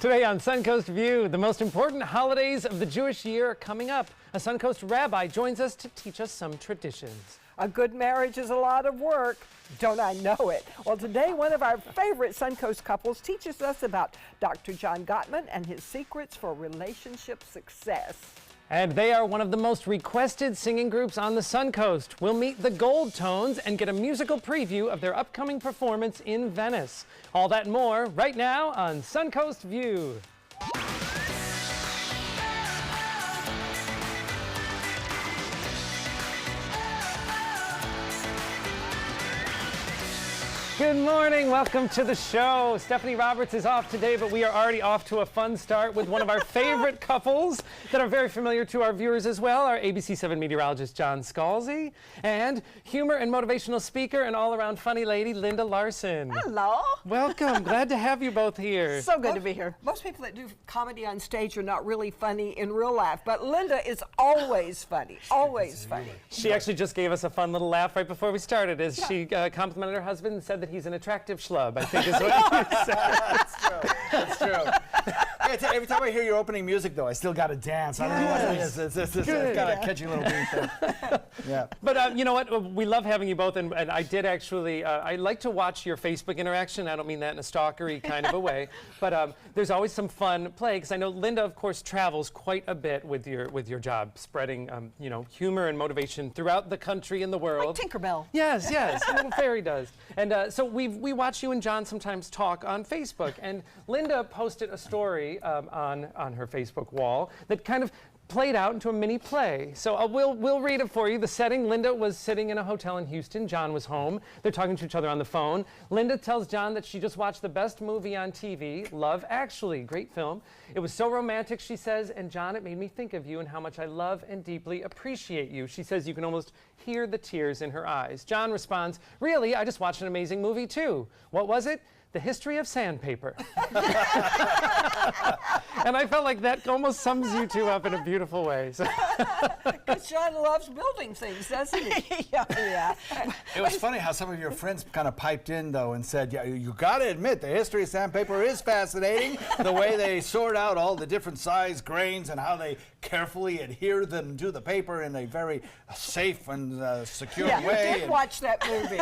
Today on Suncoast View, the most important holidays of the Jewish year are coming up. A Suncoast rabbi joins us to teach us some traditions. A good marriage is a lot of work. Don't I know it? Well, today one of our favorite Suncoast couples teaches us about Dr. John Gottman and his secrets for relationship success. And they are one of the most requested singing groups on the Suncoast. We'll meet the Gold Tones and get a musical preview of their upcoming performance in Venice. All that and more right now on Suncoast View. Good morning, welcome to the show. Stephanie Roberts is off today, but we are already off to a fun start with one of our favorite couples that are very familiar to our viewers as well, our ABC7 meteorologist John Scalzi, and humor and motivational speaker and all-around funny lady Linda Larson. Hello. Welcome, glad to have you both here. So good to be here. Most people that do comedy on stage are not really funny in real life, but Linda is always funny, always funny. She actually just gave us a fun little laugh right before we started as she complimented her husband and said that he's an attractive schlub, I think is what he said. That's true. That's true. Every time I hear your opening music, though, I still got to dance. I don't know what it is. It's got a catchy little beat there. Yeah. But you know what? We love having you both, and I did actually, I like to watch your Facebook interaction. I don't mean that in a stalkery kind of a way, but there's always some fun play, because I know Linda, of course, travels quite a bit with your job, spreading you know, humor and motivation throughout the country and the world. Like Tinkerbell. Yes, yes, little fairy does. And so we watch you and John sometimes talk on Facebook, and Linda posted a story on her Facebook wall that kind of played out into a mini play. So we'll read it for you. The setting: Linda was sitting in a hotel in Houston. John was home. They're talking to each other on the phone. Linda tells John that she just watched the best movie on TV, Love Actually. Great film. It was so romantic, she says, and John, it made me think of you and how much I love and deeply appreciate you. She says you can almost hear the tears in her eyes. John responds, really, I just watched an amazing movie too. What was it? The History of Sandpaper. And I felt like that almost sums you two up in a beautiful way. So. Because John loves building things, doesn't he? Yeah. It was funny how some of your friends kind of piped in, though, and said, yeah, you got to admit, the History of Sandpaper is fascinating. The way they sort out all the different size grains and how they carefully adhere them to the paper in a very safe and secure way. Yeah, you did watch that movie.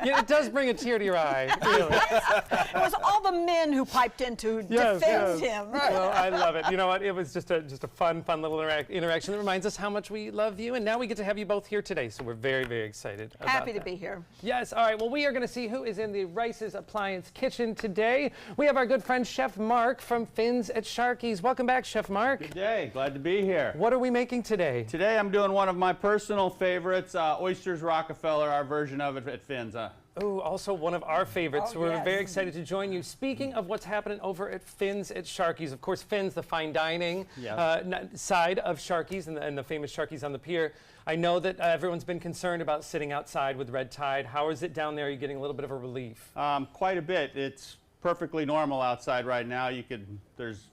Yeah, it does bring a tear to your eye, really. It was all the men who piped in to defend him. Right. Well, I love it. You know what? It was just a fun little interaction that reminds us how much we love you. And now we get to have you both here today, so we're very, very excited about Happy that. to be here. Yes. All right. Well, we are going to see who is in the Rice's Appliance Kitchen today. We have our good friend Chef Mark from Fins at Sharky's. Welcome back, Chef Mark. Good day. Glad to be here. What are we making today? Today I'm doing one of my personal favorites, Oysters Rockefeller, our version of it at Fins. Oh, also one of our favorites. Oh, We're yes. very excited to join you. Speaking of what's happening over at Fins at Sharky's, of course, Fins, the fine dining side of Sharky's and the famous Sharky's on the pier. I know that everyone's been concerned about sitting outside with red tide. How is it down there? Are you getting a little bit of a relief? Quite a bit. It's perfectly normal outside right now. There's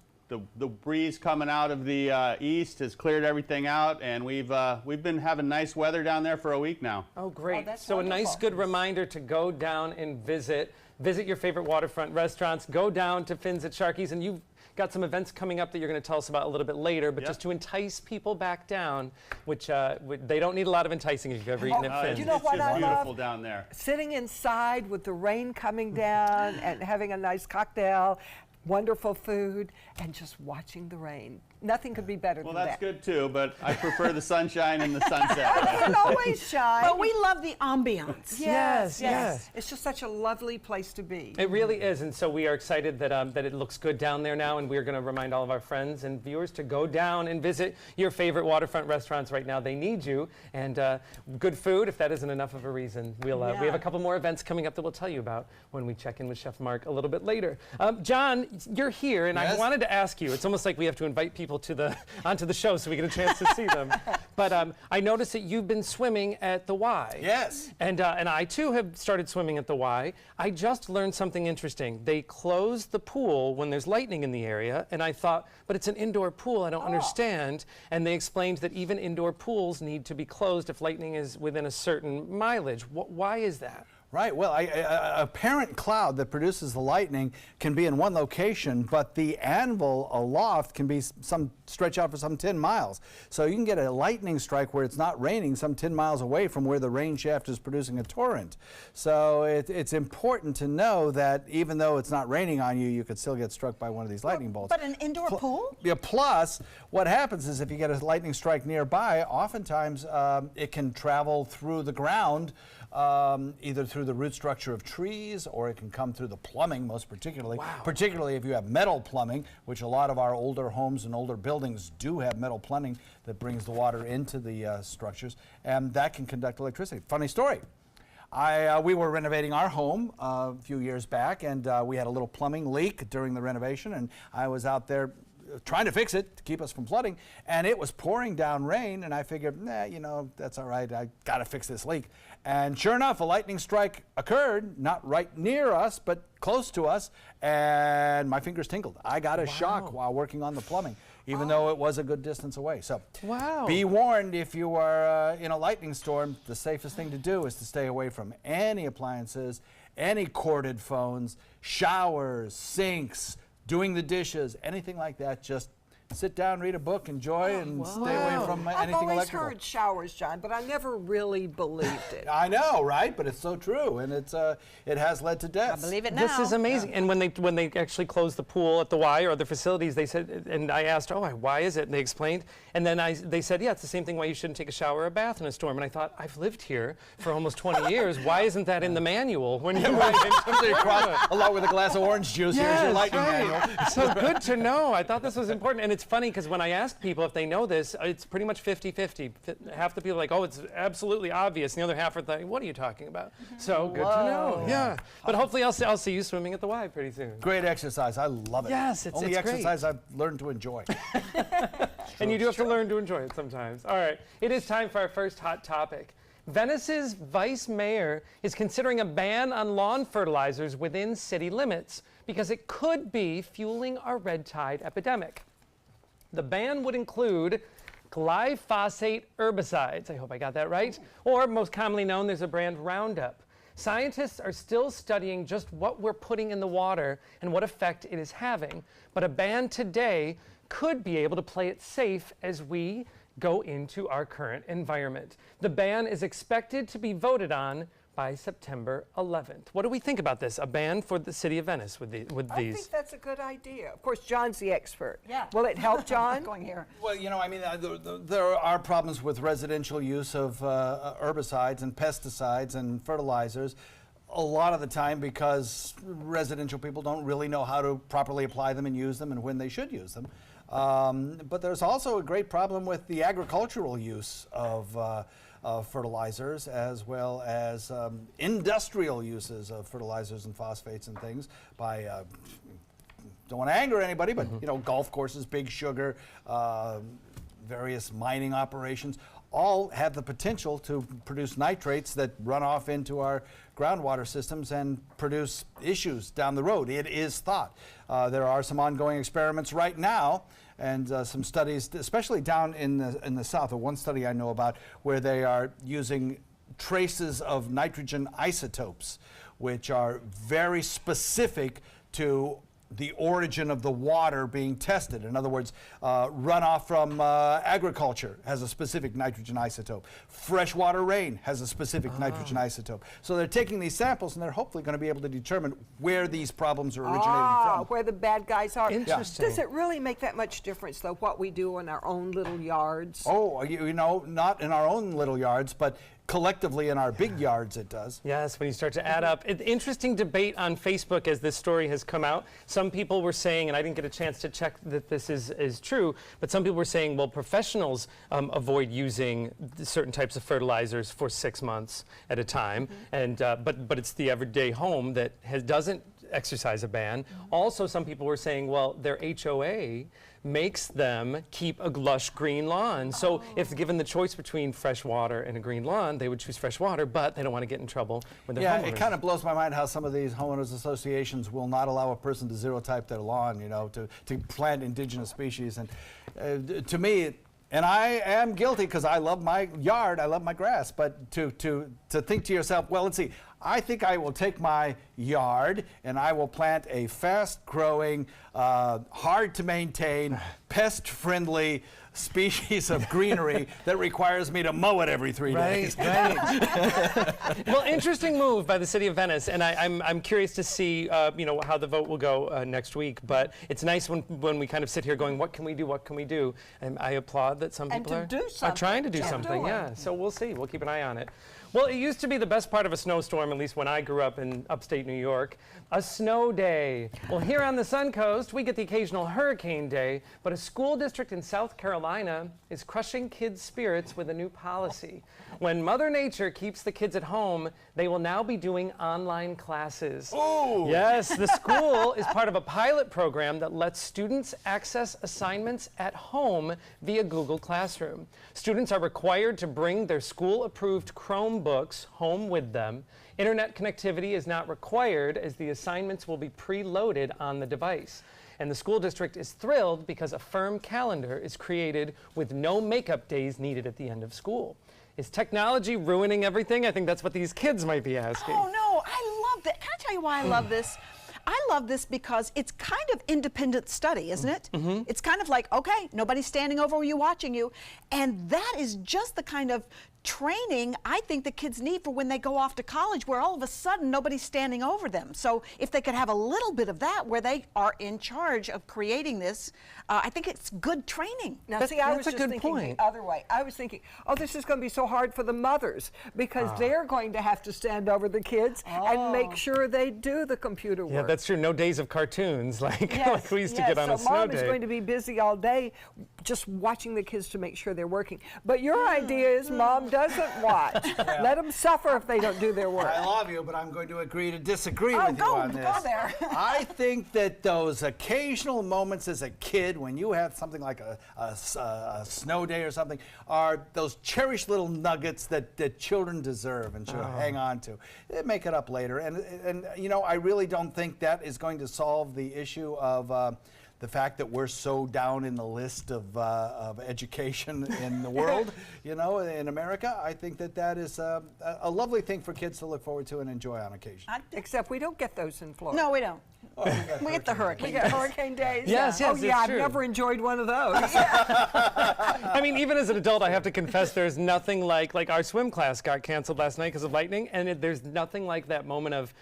the breeze coming out of the east has cleared everything out, and we've been having nice weather down there for a week now. Oh, great. that's so wonderful. A nice good reminder to go down and visit your favorite waterfront restaurants. Go down to Fins at Sharky's, and you've got some events coming up that you're going to tell us about a little bit later, but just to entice people back down, which they don't need a lot of enticing if you've ever eaten at Fins. Do you know what It's I just love? beautiful down there. Sitting inside with the rain coming down and having a nice cocktail, wonderful food, and just watching the rain. Nothing could be better Well, than that's that. good too, but I prefer the sunshine and the sunset. It doesn't always shine. But we love the ambiance. Yes. It's just such a lovely place to be. It really is, and so we are excited that that it looks good down there now, and we're going to remind all of our friends and viewers to go down and visit your favorite waterfront restaurants right now. They need you, and good food, if that isn't enough of a reason. We have a couple more events coming up that we'll tell you about when we check in with Chef Mark a little bit later. John, you're here, and I wanted to ask you, it's almost like we have to invite people onto the show so we get a chance to see them. But I noticed that you've been swimming at the Y. Yes. And I too have started swimming at the Y. I just learned something interesting. They close the pool when there's lightning in the area, and I thought, but it's an indoor pool, I don't understand. And they explained that even indoor pools need to be closed if lightning is within a certain mileage. Why is that? Right. Well, a parent cloud that produces the lightning can be in one location, but the anvil aloft can be stretch out for some 10 miles. So you can get a lightning strike where it's not raining some 10 miles away from where the rain shaft is producing a torrent. So it's important to know that even though it's not raining on you, you could still get struck by one of these lightning bolts. But an indoor pool? Yeah, plus, what happens is if you get a lightning strike nearby, oftentimes it can travel through the ground, either through the root structure of trees, or it can come through the plumbing, most particularly. Wow. Particularly if you have metal plumbing, which a lot of our older homes and older buildings do have metal plumbing that brings the water into the structures, and that can conduct electricity. Funny story. We were renovating our home a few years back, and we had a little plumbing leak during the renovation, and I was out there trying to fix it to keep us from flooding, and it was pouring down rain, and I figured, that's all right, I gotta fix this leak. And sure enough, a lightning strike occurred, not right near us, but close to us, and my fingers tingled. I got a shock while working on the plumbing, even though it was a good distance away. So be warned, if you are in a lightning storm, the safest thing to do is to stay away from any appliances, any corded phones, showers, sinks, doing the dishes, anything like that. Just sit down, read a book, enjoy, and stay away from anything I've always electrical. heard showers, John, but I never really believed it. I know, right? But it's so true, and it has led to deaths. I believe it now. This is amazing. And when they actually closed the pool at the Y or other facilities, they said, and I asked, why is it? And they explained, and then they said, it's the same thing why you shouldn't take a shower or a bath in a storm. And I thought, I've lived here for almost 20 years. Why isn't that in the manual? When you along with a glass of orange juice, here's your lightning manual. So good to know. I thought this was important. And it's funny because when I ask people if they know this, it's pretty much 50-50. Half the people are like, it's absolutely obvious. And the other half are like, what are you talking about? So good to know. Yeah. But hopefully I'll see you swimming at the Y pretty soon. Great exercise. I love it. Yes, it's Only great. exercise I've learned to enjoy. And you do have to learn to enjoy it sometimes. All right. It is time for our first hot topic. Venice's vice mayor is considering a ban on lawn fertilizers within city limits because it could be fueling our red tide epidemic. The ban would include glyphosate herbicides, I hope I got that right, or most commonly known, there's a brand Roundup. Scientists are still studying just what we're putting in the water and what effect it is having, but a ban today could be able to play it safe as we go into our current environment. The ban is expected to be voted on by September 11th. What do we think about this? A ban for the city of Venice with these? I think that's a good idea. Of course, John's the expert. Yeah. Will it help, John? Going here. Well, there are problems with residential use of herbicides and pesticides and fertilizers a lot of the time because residential people don't really know how to properly apply them and use them and when they should use them. But there's also a great problem with the agricultural use of fertilizers, as well as industrial uses of fertilizers and phosphates and things by, don't want to anger anybody, but golf courses, Big Sugar, various mining operations, all have the potential to produce nitrates that run off into our groundwater systems and produce issues down the road. It is thought. There are some ongoing experiments right now and some studies, especially down in the south. One study I know about where they are using traces of nitrogen isotopes, which are very specific to the origin of the water being tested. In other words, runoff from agriculture has a specific nitrogen isotope. Freshwater rain has a specific nitrogen isotope. So they're taking these samples and they're hopefully going to be able to determine where these problems are originating from. Where the bad guys are. Interesting. Does it really make that much difference, though, what we do in our own little yards? Oh, not in our own little yards, but collectively in our big yards it does. Yes, when you start to add up. Interesting debate on Facebook as this story has come out. Some people were saying, and I didn't get a chance to check that this is true, but some people were saying, well, professionals avoid using certain types of fertilizers for 6 months at a time, and but it's the everyday home that doesn't exercise a ban. Also, some people were saying, well, their HOA makes them keep a lush green lawn. So if given the choice between fresh water and a green lawn, they would choose fresh water, but they don't want to get in trouble with their homeowners. It kind of blows my mind how some of these homeowners associations will not allow a person to zero type their lawn, to plant indigenous species. And to me, And I am guilty because I love my yard, I love my grass. But to think to yourself, well, let's see, I think I will take my yard and I will plant a fast-growing, hard-to-maintain, pest-friendly species of greenery that requires me to mow it every 3 days. Right. Well, interesting move by the city of Venice, and I'm curious to see how the vote will go next week. But it's nice when we kind of sit here going, what can we do? What can we do? And I applaud that some people are trying to do something. Yeah. So we'll see. We'll keep an eye on it. Well, it used to be the best part of a snowstorm, at least when I grew up in upstate New York, a snow day. Well, here on the Suncoast, we get the occasional hurricane day, but a school district in South Carolina is crushing kids' spirits with a new policy. When Mother Nature keeps the kids at home, they will now be doing online classes. Ooh. Yes, the school is part of a pilot program that lets students access assignments at home via Google Classroom. Students are required to bring their school-approved Chromebooks home with them. Internet connectivity is not required as the assignments will be preloaded on the device. And the school district is thrilled because a firm calendar is created with no makeup days needed at the end of school. Is technology ruining everything? I think that's what these kids might be asking. Oh, no, I love that. Can I tell you why I love this? I love this because it's kind of independent study, isn't it? Mm-hmm. It's kind of like, okay, nobody's standing over you watching you. And that is just the kind of training I think the kids need for when they go off to college, where all of a sudden nobody's standing over them. So if they could have a little bit of that where they are in charge of creating this, I think it's good training. Now, see, I was just thinking the other way. I was thinking, oh, this is going to be so hard for the mothers because they're going to have to stand over the kids and make sure they do the computer work. Yeah, that's true. No days of cartoons like we used to get on a snow day. So mom is going to be busy all day just watching the kids to make sure they're working. But your idea is mom doesn't watch. Let them suffer if they don't do their work. I love you, but I'm going to agree to disagree with you on this. Go there. I think that those occasional moments as a kid when you have something like a snow day or something are those cherished little nuggets that children deserve and should hang on to. They make it up later. And I really don't think that is going to solve the issue of the fact that we're so down in the list of education in the world, in America. I think that is a lovely thing for kids to look forward to and enjoy on occasion. Except we don't get those in Florida. No, we don't. Oh, We get the hurricane. We get hurricane days. Yes, Oh, it's yeah, I've true. never enjoyed one of those. I mean, even as an adult, I have to confess there's nothing like our swim class got canceled last night because of lightning, and there's nothing like that moment of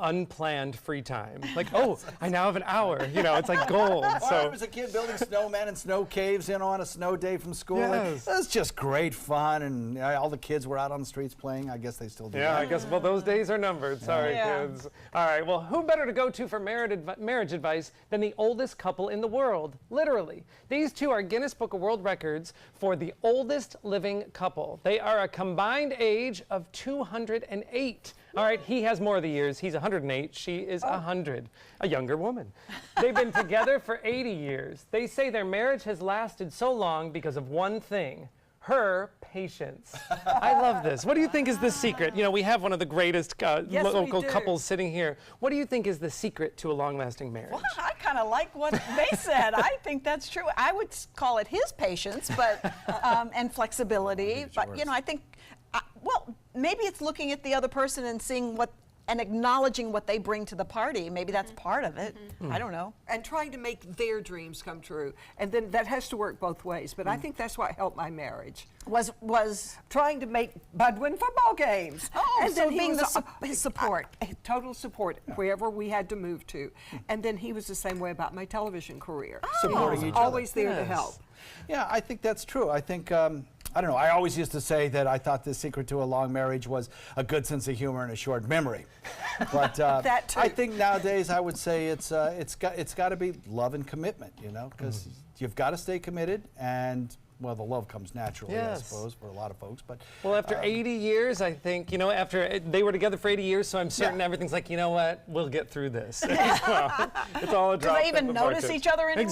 unplanned free time. Like, oh, I now have an hour. It's like gold. I was a kid building snowmen and snow caves, on a snow day from school. Yes. It was just great fun, and all the kids were out on the streets playing. I guess they still do. Yeah, that. I guess, well, those days are numbered. Sorry, kids. All right, well, who better to go to for marriage advice than the oldest couple in the world? Literally. These two are Guinness Book of World Records for the oldest living couple. They are a combined age of 208. All right, he has more of the years. He's 108. She is 100, a younger woman. They've been together for 80 years. They say their marriage has lasted so long because of one thing. Her patience. I love this. What do you think is the secret? We have one of the greatest local couples sitting here. What do you think is the secret to a long-lasting marriage? Well, I kind of like what they said. I think that's true. I would call it his patience, but and flexibility. But I think, well, maybe it's looking at the other person and seeing and acknowledging what they bring to the party. Maybe that's part of it. I don't know. And trying to make their dreams come true. And then that has to work both ways. But I think that's what helped my marriage. Was trying to make Bud win football games. Oh, and so then he being was his support. Total support wherever we had to move to. And then he was the same way about my television career. Supporting each other. Always there to help. Yeah, I think that's true. I think, I don't know, I always used to say that I thought the secret to a long marriage was a good sense of humor and a short memory. But That too. I think nowadays I would say it's got to be love and commitment, because you've got to stay committed, and well, the love comes naturally, Yes. I suppose, for a lot of folks. But Well, after 80 years, I think, after they were together for 80 years, so I'm certain everything's like, what, we'll get through this. Well, it's all a drop. Do they even in the notice bucket. each other anymore?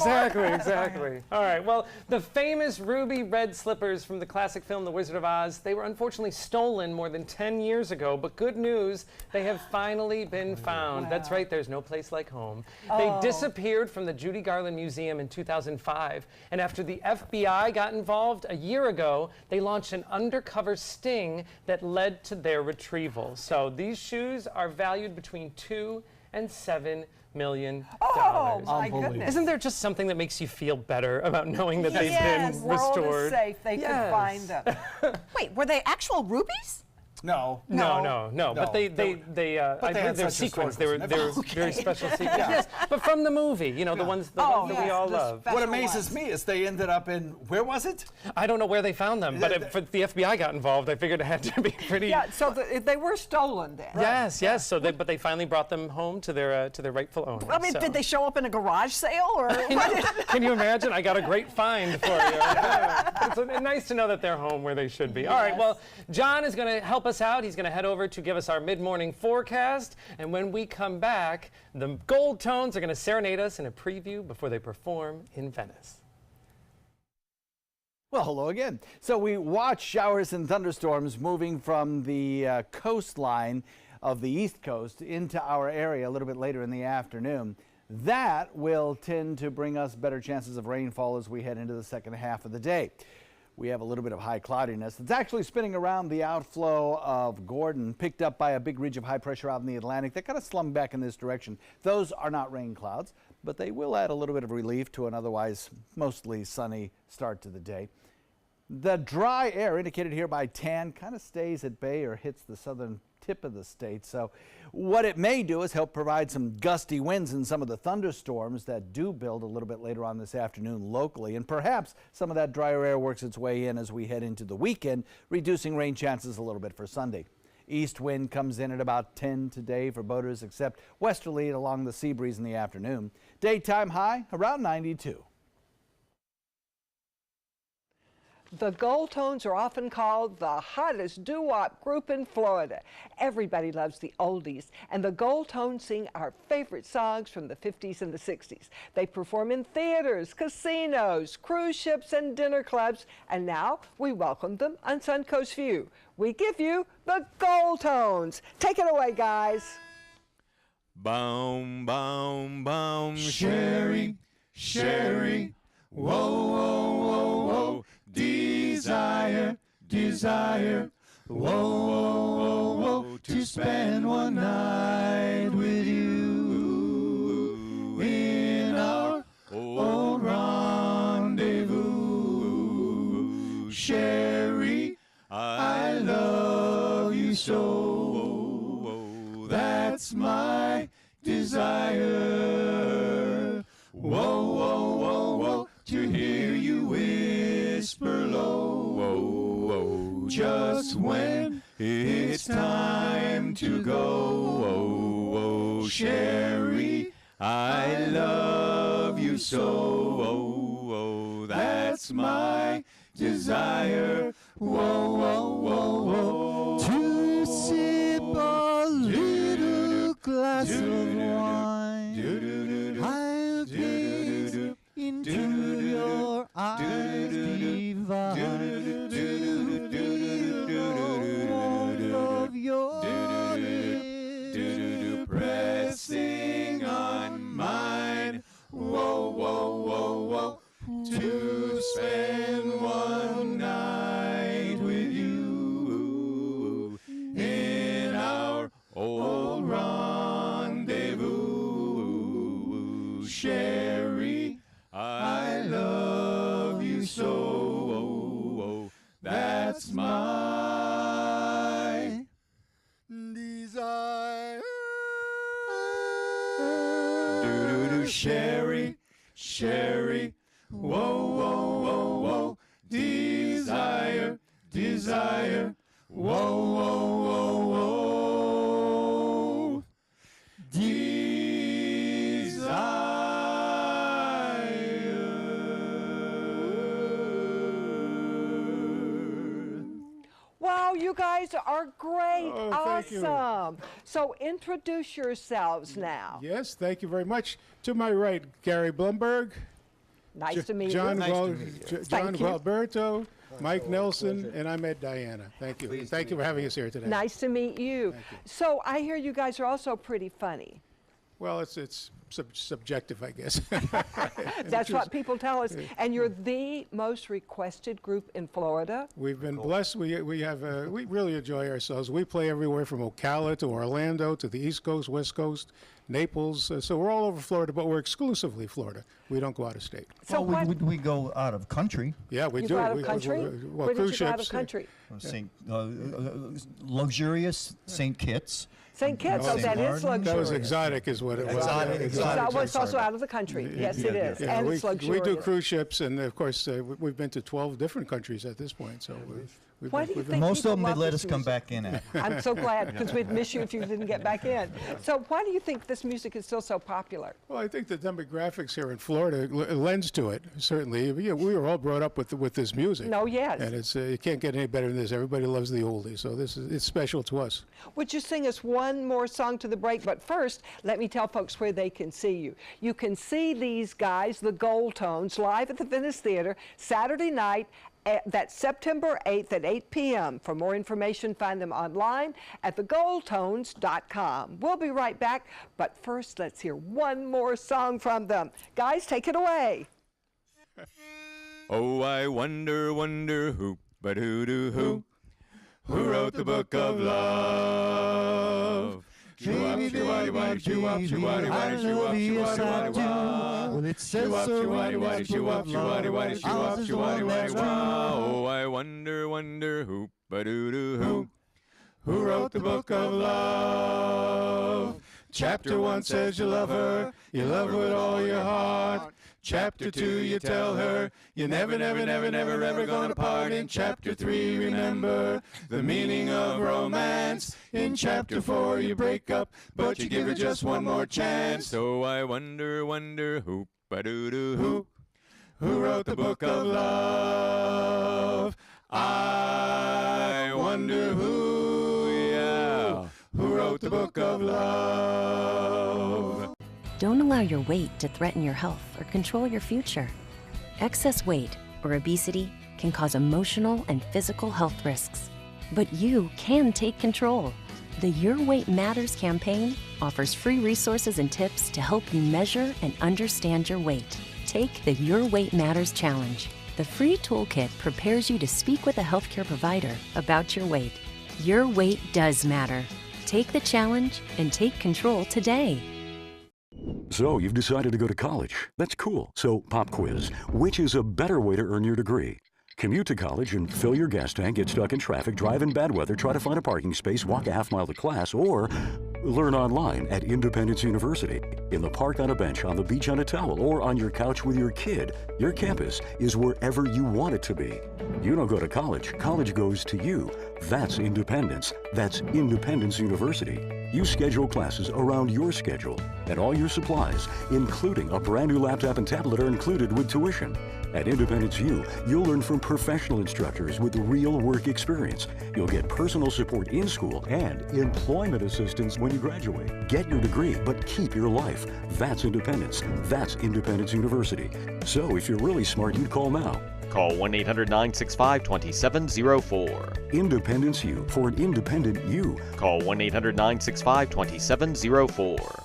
Exactly. All right, well, the famous ruby red slippers from the classic film The Wizard of Oz, they were unfortunately stolen more than 10 years ago, but good news, they have finally been found. That's right, there's no place like home. They disappeared from the Judy Garland Museum in 2005, and after the FBI got involved a year ago. They launched an undercover sting that led to their retrieval. So these shoes are valued between $2 and $7 million. Oh, my goodness. Isn't there just something that makes you feel better about knowing that they've Yes, been world restored? is safe. They could find them. Wait, were they actual rubies? No. No. But they I had believe they're such sequins. historical They were very special sequins. Yes, but from the movie, you know, the ones that we all love. What amazes me is they ended up in, where was it? I don't know where they found them, but if the FBI got involved, I figured it had to be pretty. Yeah, so they were stolen then. Yes. So but they finally brought them home to their rightful owner. I mean, so. did they show up in a garage sale or what? Can you imagine? I got a great find for you. It's nice to know that they're home where they should be. All right, well, John is going to help us out. He's going to head over to give us our mid-morning forecast. And when we come back, the Gold Tones are going to serenade us in a preview before they perform in Venice. Well, hello again. So we watch showers and thunderstorms moving from the coastline of the East Coast into our area a little bit later in the afternoon. That will tend to bring us better chances of rainfall as we head into the second half of the day. We have a little bit of high cloudiness. It's actually spinning around the outflow of Gordon, picked up by a big ridge of high pressure out in the Atlantic that kind of slung back in this direction. Those are not rain clouds, but they will add a little bit of relief to an otherwise mostly sunny start to the day. The dry air indicated here by tan kind of stays at bay or hits the southern tip of the state. So what it may do is help provide some gusty winds and some of the thunderstorms that do build a little bit later on this afternoon locally. And perhaps some of that drier air works its way in as we head into the weekend, reducing rain chances a little bit for Sunday. East wind comes in at about 10 today for boaters, except westerly along the sea breeze in the afternoon. Daytime high around 92. The Gold Tones are often called the hottest doo-wop group in Florida. Everybody loves the oldies, and the Gold Tones sing our favorite songs from the 50s and the 60s. They perform in theaters, casinos, cruise ships, and dinner clubs, and now we welcome them on Suncoast View. We give you the Gold Tones. Take it away, guys. Boom, boom, boom, Sherry, Sherry, whoa, whoa, whoa, whoa. Desire, desire, whoa, whoa, whoa, whoa, to spend one night with you in our old rendezvous. Sherry, I love you so, that's my desire. Whoa, whoa, whoa, whoa, to hear you whisper low, whoa, whoa, just when it's time to go. Whoa, whoa, Sherry, I love you so. Whoa, whoa, that's my desire. Whoa, whoa, whoa, whoa, to sip a little glass of wine. I'll gaze into your eyes divine, warmth of your lips pressing on mine. Whoa, whoa, whoa, whoa, to spend one night with you in our old rendezvous. Sherry, I love you so, that's my desire. Do-do-do, Sherry, Sherry, whoa, whoa, whoa, whoa, desire, desire, whoa, whoa, whoa, whoa, Wow, you guys are great. Oh, thank you. Awesome. So introduce yourselves now. Yes, thank you very much. To my right, Gary Blumberg, Nice to meet John, you. John Thank you. Gualberto, Mike Nelson, and I met Diana. Thank you. Thank you for having us here today. Nice to meet you. Thank you. So I hear you guys are also pretty funny. Well, it's subjective, I guess. That's what people tell us. And you're the most requested group in Florida. We've been blessed. We really enjoy ourselves. We play everywhere from Ocala to Orlando to the East Coast, West Coast, Naples. So we're all over Florida, but we're exclusively Florida. We don't go out of state. So we go out of country. Yeah, we you do. go out of country? Well, Where did cruise you go out of ships, country? Luxurious St. Kitts. St. Kitts, oh, that is luxurious. That was exotic, is what it was. Exotic. So it's also out of the country. Yes, it is. Yeah, And we, it's luxurious. we do cruise ships, and of course, we've been to 12 different countries at this point. So Why do you think Most of them people they love let this us come music? back in at. I'm so glad, because we'd miss you if you didn't get back in. So why do you think this music is still so popular? Well, I think the demographics here in Florida lends to it. Certainly, we were all brought up with this music. No, yes. And it's you can't get any better than this. Everybody loves the oldies, so it's special to us. Would you sing us one more song to the break? But first, let me tell folks where they can see you. You can see these guys, the Gold Tones, live at the Venice Theater Saturday night. That's September 8th at 8 p.m. For more information, find them online at thegoldtones.com. We'll be right back, but first, let's hear one more song from them. Guys, take it away. Oh, I wonder, wonder who, but who wrote the book of love? Well, it says so in this book of love. Ours is the one that's true. Oh, I wonder, wonder who, but who wrote the book of love? Chapter 1 says you love her with all your heart. Chapter 2, you tell her you're never, never, never, never, ever gonna part. In Chapter 3, remember the meaning of romance. In Chapter 4, you break up, but you give her just one more chance. So I wonder, wonder who, who wrote the book of love? I wonder who, yeah, who wrote the book of love? Don't allow your weight to threaten your health or control your future. Excess weight or obesity can cause emotional and physical health risks. But you can take control. The Your Weight Matters campaign offers free resources and tips to help you measure and understand your weight. Take the Your Weight Matters Challenge. The free toolkit prepares you to speak with a healthcare provider about your weight. Your weight does matter. Take the challenge and take control today. So, you've decided to go to college. That's cool. So, pop quiz. Which is a better way to earn your degree? Commute to college and fill your gas tank, get stuck in traffic, drive in bad weather, try to find a parking space, walk a half-mile to class, or learn online at Independence University. In the park on a bench, on the beach on a towel, or on your couch with your kid, your campus is wherever you want it to be. You don't go to college. College goes to you. That's independence. That's Independence University. You schedule classes around your schedule, and all your supplies, including a brand new laptop and tablet, are included with tuition. At Independence U, you'll learn from professional instructors with real work experience. You'll get personal support in school and employment assistance when you graduate. Get your degree, but keep your life. That's independence. That's Independence University. So if you're really smart, you'd call now. Call 1-800-965-2704. Independence U, for an independent you. Call 1-800-965-2704.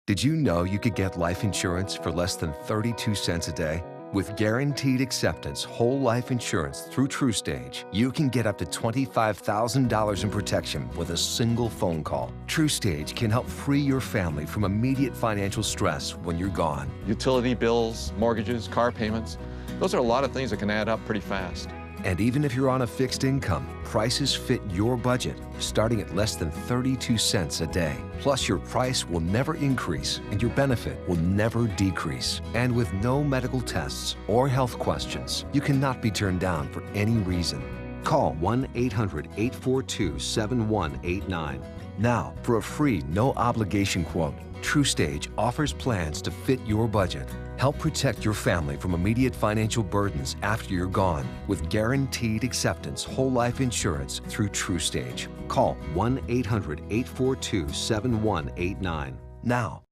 Did you know you could get life insurance for less than 32 cents a day? With Guaranteed Acceptance whole life insurance through TrueStage, you can get up to $25,000 in protection with a single phone call. TrueStage can help free your family from immediate financial stress when you're gone. Utility bills, mortgages, car payments, those are a lot of things that can add up pretty fast. And even if you're on a fixed income, prices fit your budget, starting at less than 32 cents a day. Plus, your price will never increase and your benefit will never decrease. And with no medical tests or health questions, you cannot be turned down for any reason. Call 1-800-842-7189. Now, for a free, no-obligation quote, TrueStage offers plans to fit your budget. Help protect your family from immediate financial burdens after you're gone with Guaranteed Acceptance whole life insurance through TrueStage. Call 1-800-842-7189 now.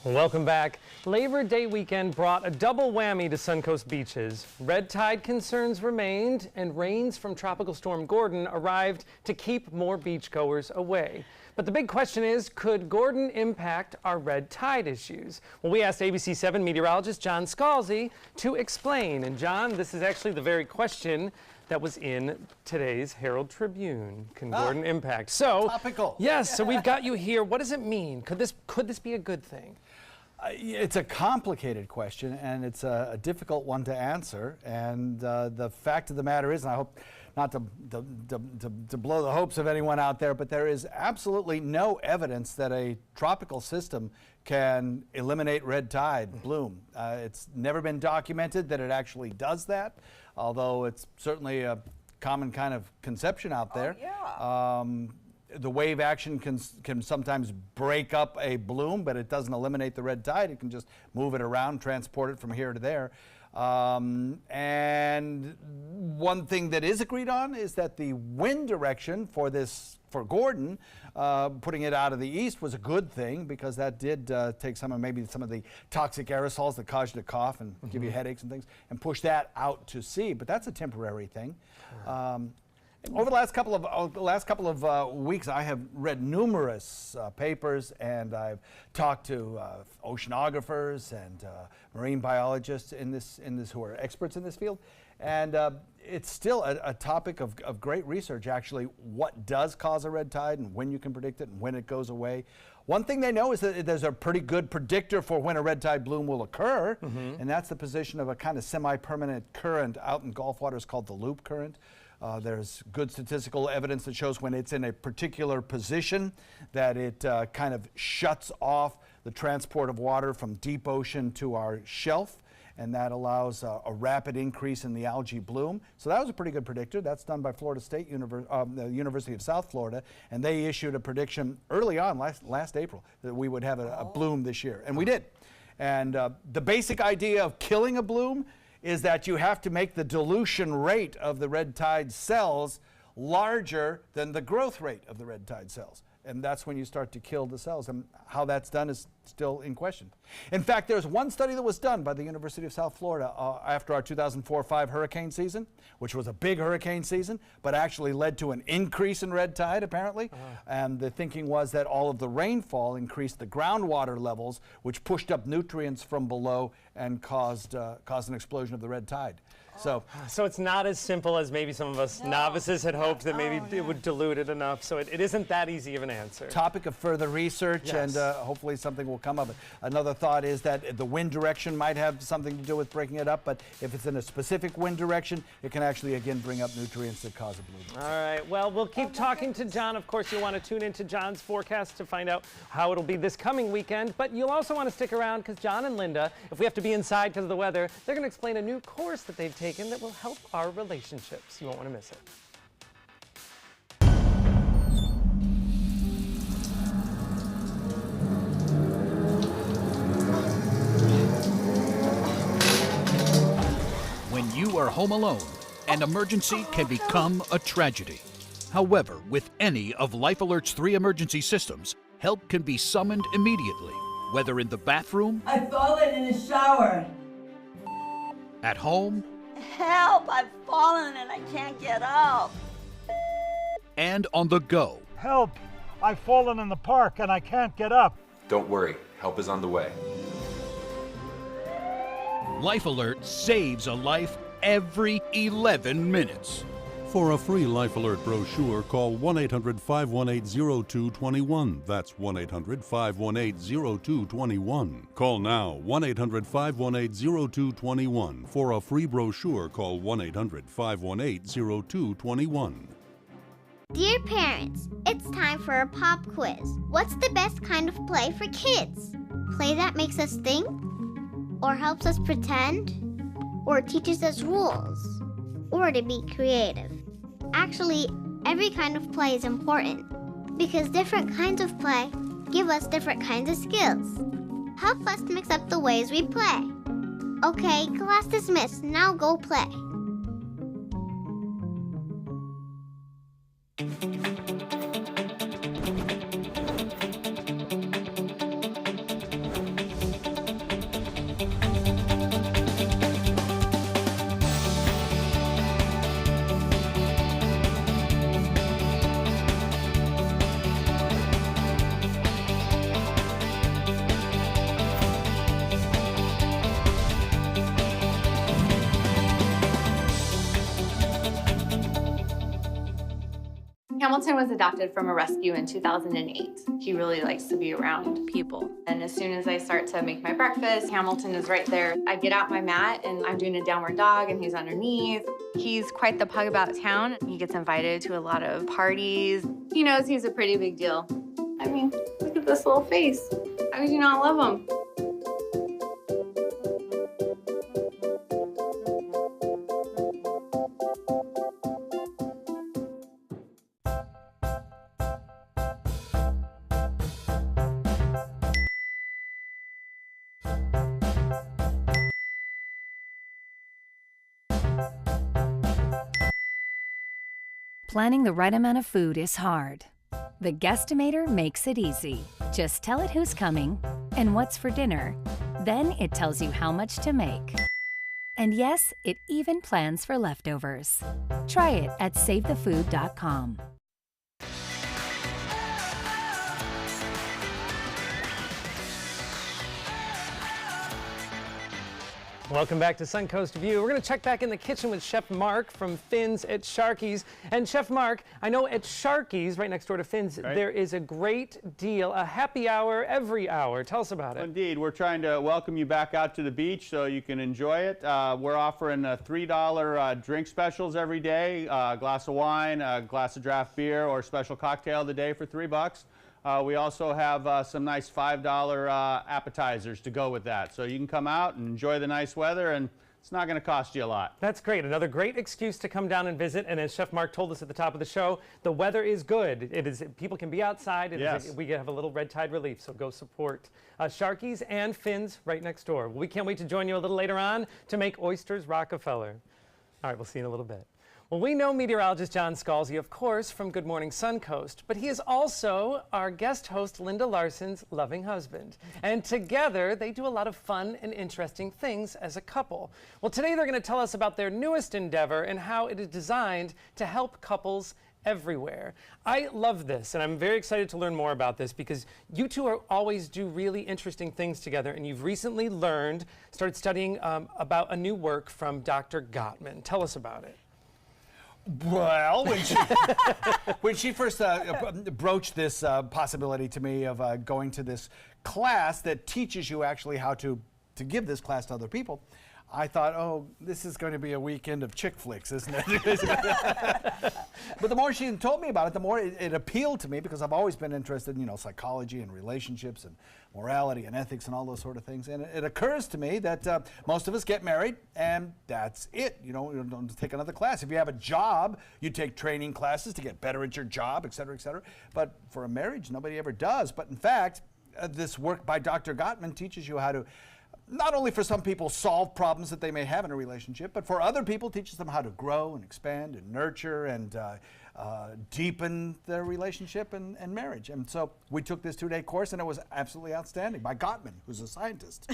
Welcome back. Labor Day weekend brought a double whammy to Suncoast beaches. Red tide concerns remained, and rains from Tropical Storm Gordon arrived to keep more beachgoers away. But the big question is, could Gordon impact our red tide issues? Well, we asked ABC 7 meteorologist John Scalzi to explain. And John, this is actually the very question that was in today's Herald Tribune. Can Gordon impact? So, topical. Yes, so we've got you here. What does it mean? Could this be a good thing? It's a complicated question, and it's a difficult one to answer. And the fact of the matter is, and I hope not to blow the hopes of anyone out there, but there is absolutely no evidence that a tropical system can eliminate red tide bloom. It's never been documented that it actually does that, although it's certainly a common kind of conception out there. Oh, yeah. The wave action can sometimes break up a bloom, but it doesn't eliminate the red tide. It can just move it around, transport it from here to there. And one thing that is agreed on is that the wind direction for Gordon, putting it out of the east, was a good thing, because that did take some of the toxic aerosols that cause you to cough and give you headaches and things, and push that out to sea. But that's a temporary thing. Over the last couple of weeks, I have read numerous papers, and I've talked to oceanographers and marine biologists in this who are experts in this field, and it's still a topic of great research. Actually, what does cause a red tide, and when you can predict it, and when it goes away. One thing they know is that there's a pretty good predictor for when a red tide bloom will occur, and that's the position of a kind of semi-permanent current out in Gulf waters called the loop current. There's good statistical evidence that shows when it's in a particular position that it kind of shuts off the transport of water from deep ocean to our shelf, and that allows a rapid increase in the algae bloom. So that was a pretty good predictor. That's done by Florida State the University of South Florida, and they issued a prediction early on last April that we would have a bloom this year, and we did. And the basic idea of killing a bloom is that you have to make the dilution rate of the red tide cells larger than the growth rate of the red tide cells. And that's when you start to kill the cells. And how that's done is still in question. In fact, there's one study that was done by the University of South Florida after our 2004-05 hurricane season, which was a big hurricane season, but actually led to an increase in red tide, apparently. And the thinking was that all of the rainfall increased the groundwater levels, which pushed up nutrients from below and caused an explosion of the red tide. So it's not as simple as maybe some of us novices had hoped, that maybe it would dilute it enough. So it isn't that easy of an answer. Topic of further research, and hopefully something will come of it. Another thought is that the wind direction might have something to do with breaking it up, but if it's in a specific wind direction, it can actually, again, bring up nutrients that cause a bloom. All right, well, we'll keep talking to John. Of course, you'll want to tune into John's forecast to find out how it'll be this coming weekend, but you'll also want to stick around, because John and Linda, if we have to be inside because of the weather, they're going to explain a new course that they've taken that will help our relationships. You won't want to miss it. When you are home alone, an emergency can become a tragedy. However, with any of Life Alert's 3 emergency systems, help can be summoned immediately, whether in the bathroom, I've fallen in the shower. at home, Help! I've fallen and I can't get up. and on the go. Help! I've fallen in the park and I can't get up. Don't worry, help is on the way. Life Alert saves a life every 11 minutes. For a free Life Alert brochure, call 1-800-518-0221. That's 1-800-518-0221. Call now, 1-800-518-0221. For a free brochure, call 1-800-518-0221. Dear parents, it's time for a pop quiz. What's the best kind of play for kids? Play that makes us think? Or helps us pretend? Or teaches us rules? Or to be creative? Actually, every kind of play is important, because different kinds of play give us different kinds of skills. Help us mix up the ways we play. Okay, class dismissed. Now go play. Hamilton was adopted from a rescue in 2008. He really likes to be around people. And as soon as I start to make my breakfast, Hamilton is right there. I get out my mat and I'm doing a downward dog and he's underneath. He's quite the pug about town. He gets invited to a lot of parties. He knows he's a pretty big deal. I mean, look at this little face. How could you not love him? Planning the right amount of food is hard. The Guestimator makes it easy. Just tell it who's coming and what's for dinner. Then it tells you how much to make. And yes, it even plans for leftovers. Try it at SaveTheFood.com. Welcome back to Suncoast View. We're going to check back in the kitchen with Chef Mark from Finn's at Sharky's. And Chef Mark, I know at Sharky's, right next door to Finn's, there is a great deal, a happy hour every hour. Tell us about it. Indeed. We're trying to welcome you back out to the beach so you can enjoy it. We're offering $3 drink specials every day, a glass of wine, a glass of draft beer, or a special cocktail of the day for $3. We also have some nice $5 appetizers to go with that. So you can come out and enjoy the nice weather, and it's not going to cost you a lot. That's great. Another great excuse to come down and visit. And as Chef Mark told us at the top of the show, the weather is good. It is. People can be outside. We have a little red tide relief, so go support Sharky's and Finn's right next door. We can't wait to join you a little later on to make oysters Rockefeller. All right, we'll see you in a little bit. Well, we know meteorologist John Scalzi, of course, from Good Morning Suncoast, but he is also our guest host, Linda Larson's loving husband. And together, they do a lot of fun and interesting things as a couple. Well, today they're going to tell us about their newest endeavor and how it is designed to help couples everywhere. I love this, and I'm very excited to learn more about this because you two always do really interesting things together, and you've recently started studying about a new work from Dr. Gottman. Tell us about it. Well, when she first broached this possibility to me of going to this class that teaches you actually how to give this class to other people, I thought, oh, this is going to be a weekend of chick flicks, isn't it? But the more she told me about it, the more it appealed to me because I've always been interested in, psychology and relationships and morality and ethics and all those sort of things. And it occurs to me that most of us get married and that's it. You don't take another class. If you have a job, you take training classes to get better at your job, et cetera, et cetera. But for a marriage, nobody ever does. But in fact, this work by Dr. Gottman teaches you how to not only for some people solve problems that they may have in a relationship, but for other people teaches them how to grow and expand and nurture and deepen their relationship and marriage. And so we took this 2-day course and it was absolutely outstanding by Gottman, who's a scientist.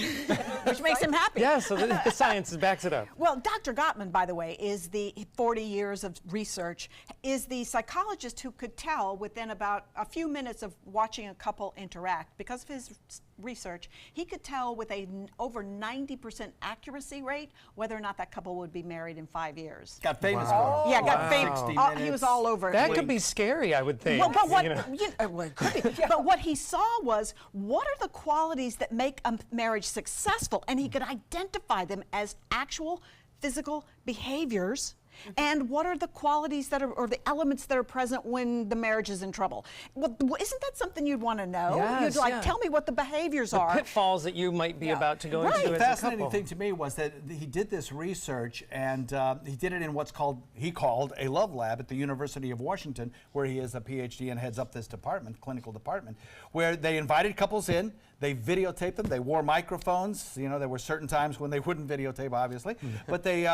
Which makes him happy. Yeah, so the science backs it up. Well, Dr. Gottman, by the way, is the 40 years of research, is the psychologist who could tell within about a few minutes of watching a couple interact, because of his research, he could tell with over 90% accuracy rate whether or not that couple would be married in 5 years. Got famous for it. Yeah, got famous. 60 He minutes. was all over. That could be scary, I would think. Well, but what, well, it could be. But what he saw was, what are the qualities that make a marriage successful? And he could identify them as actual physical behaviors. And what are the qualities that are, or the elements that are present when the marriage is in trouble? Well, isn't that something you'd want to know? Yes, You'd like, tell me what the behaviors are. The pitfalls that you might be about to go into as a couple. The fascinating thing to me was that he did this research, and he did it in what's he called a love lab at the University of Washington, where he is a PhD and heads up this department, clinical department, where they invited couples in, they videotaped them, they wore microphones. There were certain times when they wouldn't videotape, obviously, but they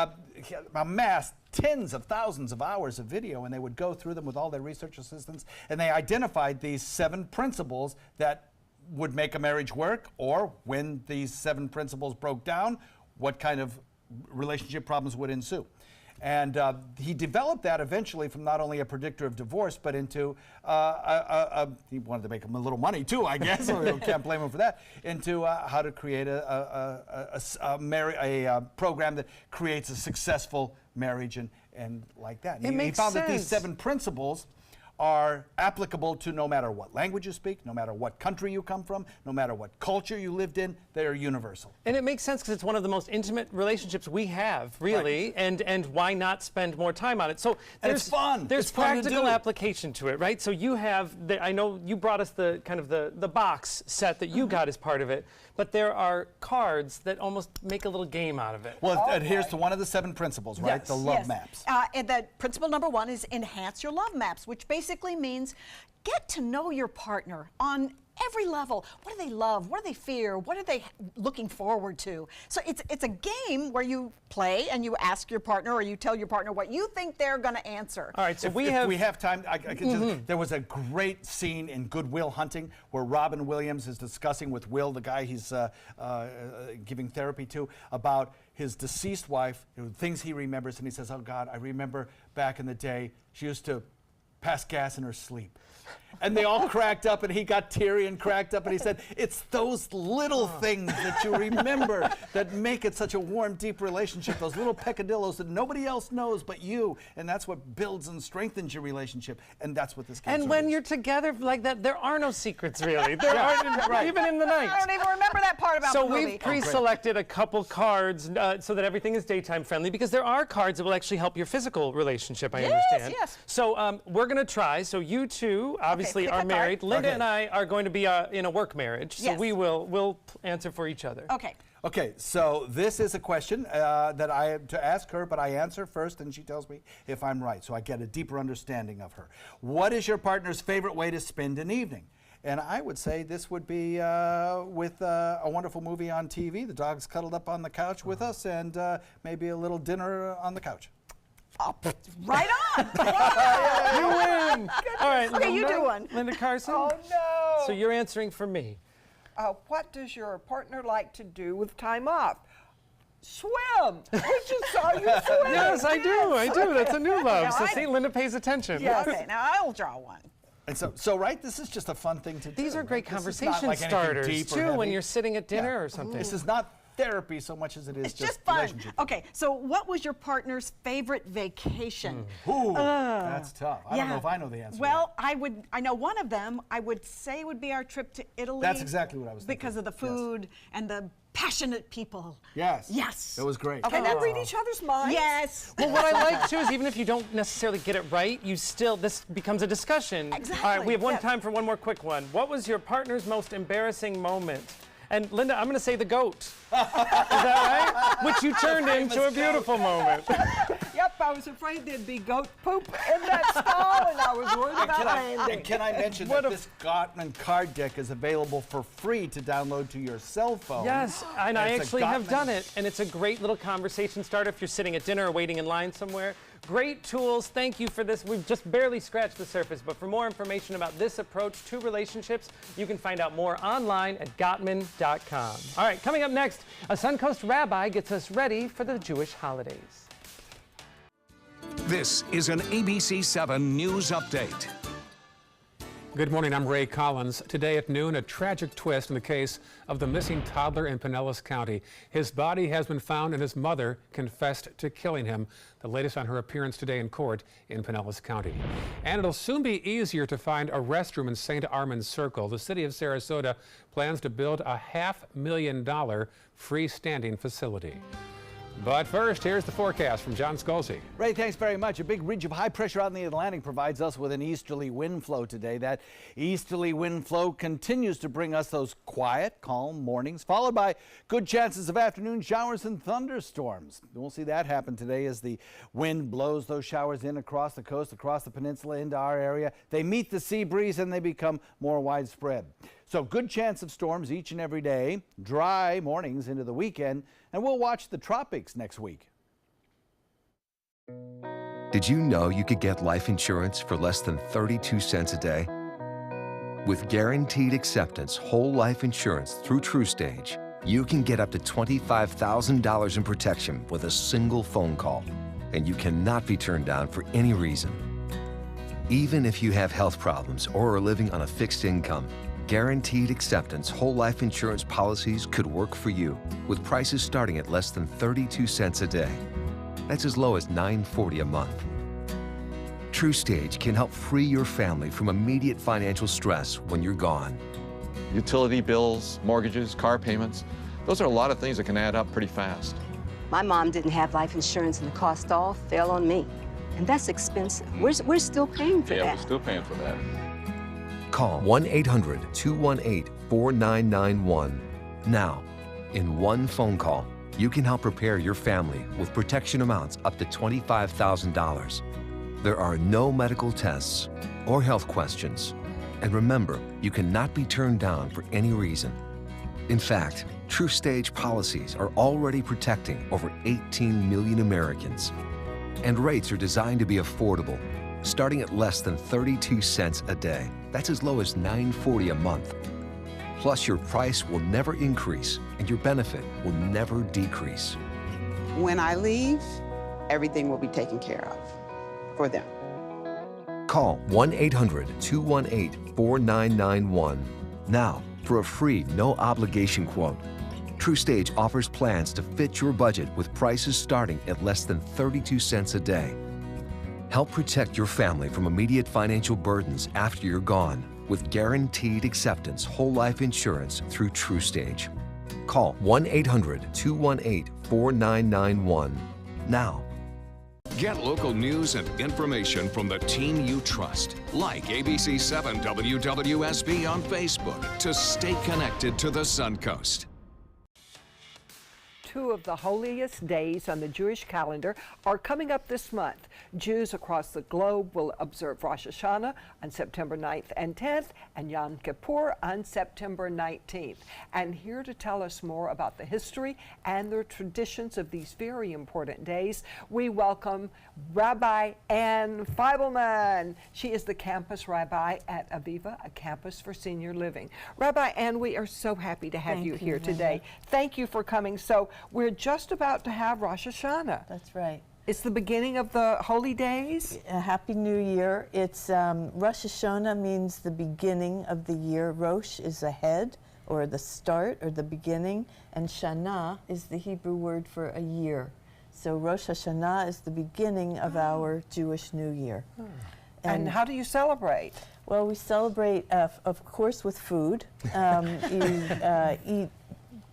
amassed tens of thousands of hours of video, and they would go through them with all their research assistants, and they identified these 7 principles that would make a marriage work, or when these 7 principles broke down, what kind of relationship problems would ensue. And he developed that eventually from not only a predictor of divorce, but into, he wanted to make him a little money too, I guess, so we can't blame him for that, into how to create a program that creates a successful marriage and like that. It makes he found sense. that these 7 principles are applicable to no matter what language you speak, no matter what country you come from, no matter what culture you lived in. They are universal. And it makes sense because it's one of the most intimate relationships we have, really, right. and why not spend more time on it? So it's fun. There's it's fun practical application to it, right? So you have, I know you brought us the kind of the box set that you got as part of it, but there are cards that almost make a little game out of it. Well, it adheres to one of the 7 principles, right? Yes. The love maps. And that principle number 1 is enhance your love maps, which basically means get to know your partner on every level. What do they love? What do they fear? What are they looking forward to? So it's a game where you play and you ask your partner or you tell your partner what you think they're going to answer. All right, so if we have time, I can just, there was a great scene in Good Will Hunting where Robin Williams is discussing with Will, the guy he's giving therapy to, about his deceased wife, things he remembers, and he says, oh God, I remember back in the day, she used to pass gas in her sleep. And they all cracked up, and he got teary and cracked up, and he said, it's those little things that you remember that make it such a warm, deep relationship, those little peccadillos that nobody else knows but you, and that's what builds and strengthens your relationship, and that's what this game is. And when you're together like that, there are no secrets, really. There aren't, right. even in the night. I don't even remember that part about the movie. So we've pre-selected a couple cards so that everything is daytime friendly, because there are cards that will actually help your physical relationship, I understand. Yes. So we're going to try. So you two obviously are married. Linda and I are going to be in a work marriage, so we'll answer for each other. Okay. Okay, so this is a question that I have to ask her, but I answer first, and she tells me if I'm right, so I get a deeper understanding of her. What is your partner's favorite way to spend an evening? And I would say this would be with a wonderful movie on TV, the dog's cuddled up on the couch with us, and maybe a little dinner on the couch. Oh, right on! You win! All right, okay, you do one. Linda Carson? Oh, no! So you're answering for me. What does your partner like to do with time off? Swim! We just saw you swim! Yes, I do. That's a new love. So see, Linda pays attention. Yeah, okay, now I'll draw one. And so right, this is just a fun thing to do. These are great right? conversation starters, too, when you're sitting at dinner or something. This is not therapy so much as it is just fun. Okay, so what was your partner's favorite vacation? Ooh, that's tough. I don't know if I know the answer. Well, I know one of them. I would say would be our trip to Italy. That's exactly what I was thinking. Because of the food and the passionate people. Yes. Yes. It was great. Can they read each other's minds? Yes. Well, what I like too is even if you don't necessarily get it right, this becomes a discussion. Exactly. All right, we have time for one more quick one. What was your partner's most embarrassing moment? And Linda, I'm going to say the goat. Is that right? Which you turned into a beautiful moment. Yep, I was afraid there'd be goat poop in that stall, and I was worried about landing. And can I mention that this Gottman card deck is available for free to download to your cell phone? Yes, and I actually have done it, and it's a great little conversation starter if you're sitting at dinner or waiting in line somewhere. Great tools. Thank you for this. We've just barely scratched the surface, but for more information about this approach to relationships, you can find out more online at Gottman.com. All right, coming up next, a Suncoast rabbi gets us ready for the Jewish holidays. This is an ABC 7 News Update. Good morning, I'm Ray Collins. Today at noon, a tragic twist in the case of the missing toddler in Pinellas County. His body has been found and his mother confessed to killing him. The latest on her appearance today in court in Pinellas County. And it'll soon be easier to find a restroom in St. Armand's Circle. The city of Sarasota plans to build a $500,000 freestanding facility. But first, here's the forecast from John Scalzi. Ray, thanks very much. A big ridge of high pressure out in the Atlantic provides us with an easterly wind flow today. That easterly wind flow continues to bring us those quiet, calm mornings, followed by good chances of afternoon showers and thunderstorms. We'll see that happen today as the wind blows those showers in across the coast, across the peninsula into our area. They meet the sea breeze and they become more widespread. So good chance of storms each and every day, dry mornings into the weekend, and we'll watch the tropics next week. Did you know you could get life insurance for less than 32 cents a day? With guaranteed acceptance whole life insurance through TrueStage, you can get up to $25,000 in protection with a single phone call, and you cannot be turned down for any reason. Even if you have health problems or are living on a fixed income, guaranteed acceptance whole life insurance policies could work for you with prices starting at less than 32 cents a day. That's as low as $9.40 a month. TrueStage can help free your family from immediate financial stress when you're gone. Utility bills, mortgages, car payments, those are a lot of things that can add up pretty fast. My mom didn't have life insurance and the cost all fell on me. And that's expensive. We're still paying for that. Yeah, we're still paying for that. Call 1-800-218-4991 now. In one phone call, you can help prepare your family with protection amounts up to $25,000. There are no medical tests or health questions. And remember, you cannot be turned down for any reason. In fact, TrueStage policies are already protecting over 18 million Americans. And rates are designed to be affordable, starting at less than 32 cents a day. That's as low as $9.40 a month. Plus, your price will never increase and your benefit will never decrease. When I leave, everything will be taken care of for them. Call 1-800-218-4991 now for a free, no-obligation quote. TrueStage offers plans to fit your budget with prices starting at less than 32 cents a day. Help protect your family from immediate financial burdens after you're gone with guaranteed acceptance whole life insurance through TrueStage. Call 1-800-218-4991 now. Get local news and information from the team you trust. Like ABC 7 WWSB on Facebook to stay connected to the Suncoast. Two of the holiest days on the Jewish calendar are coming up this month. Jews across the globe will observe Rosh Hashanah on September 9th and 10th and Yom Kippur on September 19th. And here to tell us more about the history and the traditions of these very important days, we welcome Rabbi Ann Feibelman. She is the campus rabbi at Aviva, a campus for senior living. Rabbi Ann, we are so happy to have you here today. Thank you for coming. So we're just about to have Rosh Hashanah. That's right. It's the beginning of the holy days. Happy New Year. It's Rosh Hashanah means the beginning of the year. Rosh is the head or the start or the beginning, and Shana is the Hebrew word for a year. So Rosh Hashanah is the beginning of our Jewish New Year. And how do you celebrate? Well, we celebrate, of course, with food. You eat